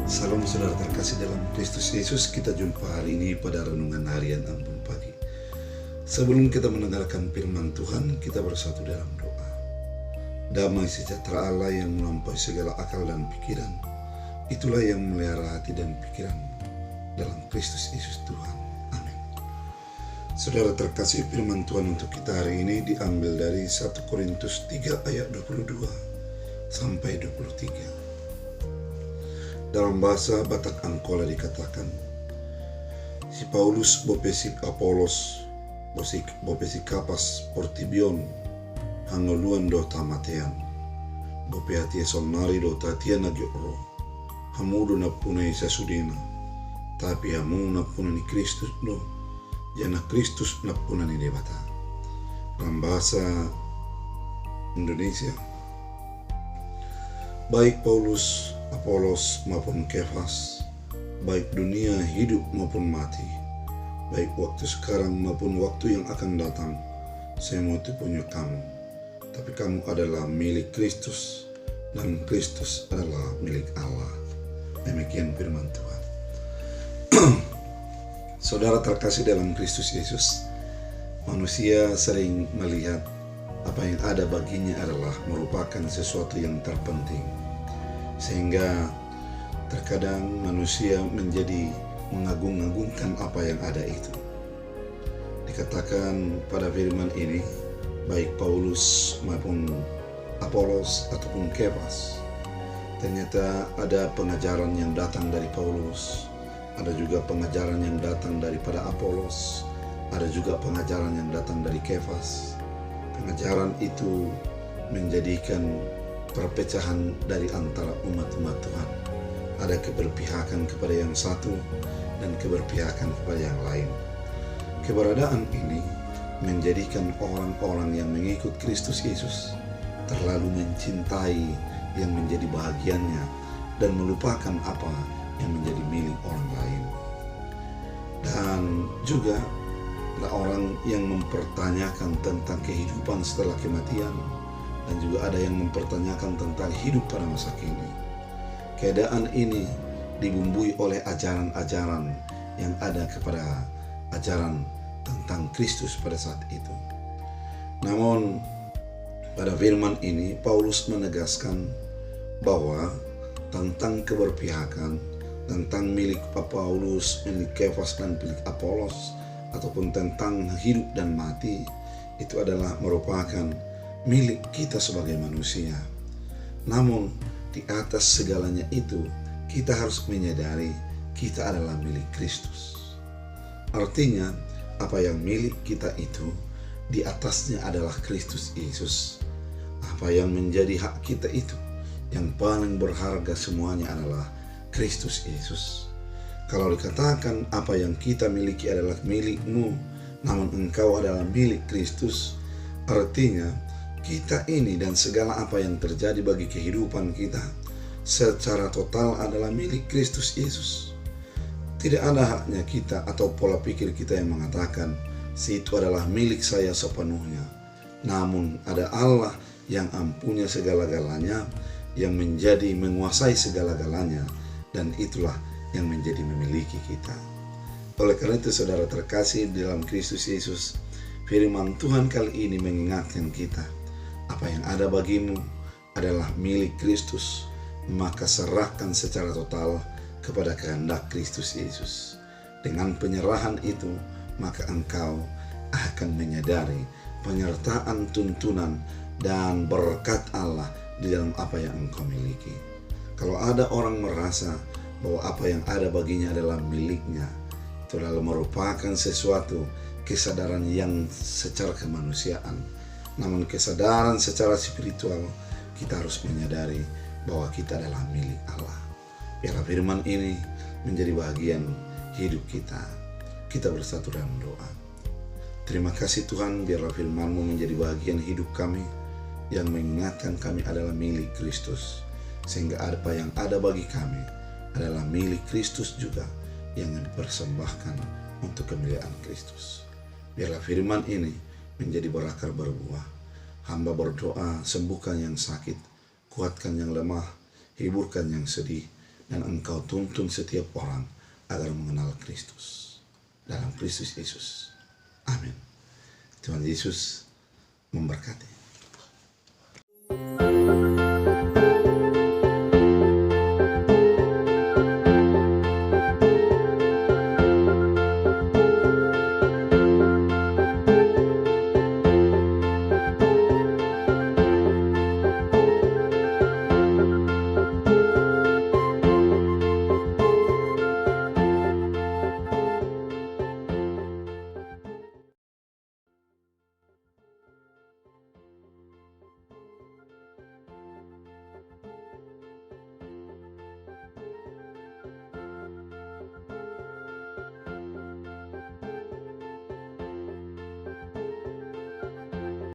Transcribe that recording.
Salam saudara terkasih dalam Kristus Yesus. Kita jumpa hari ini pada renungan harian Ampun Pagi. Sebelum kita mendengarkan firman Tuhan, kita bersatu dalam doa. Damai sejahtera Allah yang melampaui segala akal dan pikiran, itulah yang memelihara hati dan pikiranmu dalam Kristus Yesus Tuhan. Amin. Saudara terkasih, firman Tuhan untuk kita hari ini diambil dari 1 Korintus 3 ayat 22 sampai 23. Dalam bahasa Batak Angkola dikatakan, si Paulus bopesi Apolos bopesi kapas portibion hangoluan do tamatean bope atia sonari do tatia na gyoro hamudu na punai sasudina tapi hamu na punani Kristus do jana Kristus na punani debata. Dalam bahasa Indonesia, baik Paulus, Apolos maupun Kefas, baik dunia hidup maupun mati, baik waktu sekarang maupun waktu yang akan datang, semua itu punya kamu. Tapi kamu adalah milik Kristus dan Kristus adalah milik Allah. Demikian firman Tuhan. Saudara terkasih dalam Kristus Yesus, manusia sering melihat apa yang ada baginya adalah merupakan sesuatu yang terpenting. Sehingga terkadang manusia menjadi mengagung-agungkan apa yang ada itu. Dikatakan pada firman ini, baik Paulus maupun Apolos ataupun Kefas, ternyata ada pengajaran yang datang dari Paulus, ada juga pengajaran yang datang daripada Apolos, ada juga pengajaran yang datang dari Kefas. Pengajaran itu menjadikan perpecahan dari antara umat-umat Tuhan. Ada keberpihakan kepada yang satu dan keberpihakan kepada yang lain. Keberadaan ini menjadikan orang-orang yang mengikut Kristus Yesus terlalu mencintai yang menjadi bahagiannya dan melupakan apa yang menjadi milik orang lain. Dan juga ada orang yang mempertanyakan tentang kehidupan setelah kematian, dan juga ada yang mempertanyakan tentang hidup pada masa kini. Keadaan ini dibumbui oleh ajaran-ajaran yang ada kepada ajaran tentang Kristus pada saat itu. Namun pada firman ini Paulus menegaskan bahwa tentang keberpihakan, tentang milik Paulus, milik Kefas dan milik Apolos, ataupun tentang hidup dan mati, itu adalah merupakan milik kita sebagai manusia. Namun di atas segalanya itu, kita harus menyadari kita adalah milik Kristus. Artinya apa yang milik kita itu, di atasnya adalah Kristus Yesus. Apa yang menjadi hak kita itu, yang paling berharga semuanya adalah Kristus Yesus. Kalau dikatakan apa yang kita miliki adalah milikmu, namun engkau adalah milik Kristus, artinya kita ini dan segala apa yang terjadi bagi kehidupan kita secara total adalah milik Kristus Yesus. Tidak ada haknya kita atau pola pikir kita yang mengatakan si itu adalah milik saya sepenuhnya. Namun ada Allah yang ampunya segala-galanya, yang menjadi menguasai segala-galanya, dan itulah yang menjadi memiliki kita. Oleh karena itu saudara terkasih dalam Kristus Yesus, firman Tuhan kali ini mengingatkan kita, apa yang ada bagimu adalah milik Kristus, maka serahkan secara total kepada kehendak Kristus Yesus. Dengan penyerahan itu, maka engkau akan menyadari penyertaan, tuntunan, dan berkat Allah di dalam apa yang engkau miliki. Kalau ada orang merasa bahwa apa yang ada baginya adalah miliknya, itu lalu merupakan sesuatu kesadaran yang secara kemanusiaan. Namun kesadaran secara spiritual, kita harus menyadari bahwa kita adalah milik Allah. Biarlah firman ini menjadi bagian hidup kita. Kita bersatu dalam doa. Terima kasih Tuhan, biarlah firman-Mu menjadi bagian hidup kami, yang mengingatkan kami adalah milik Kristus. Sehingga apa yang ada bagi kami adalah milik Kristus juga, yang dipersembahkan untuk kemuliaan Kristus. Biarlah firman ini menjadi berakar berbuah. Hamba berdoa, sembuhkan yang sakit, kuatkan yang lemah, hiburkan yang sedih, dan Engkau tuntun setiap orang agar mengenal Kristus. Dalam Kristus Yesus. Amin. Tuhan Yesus memberkati.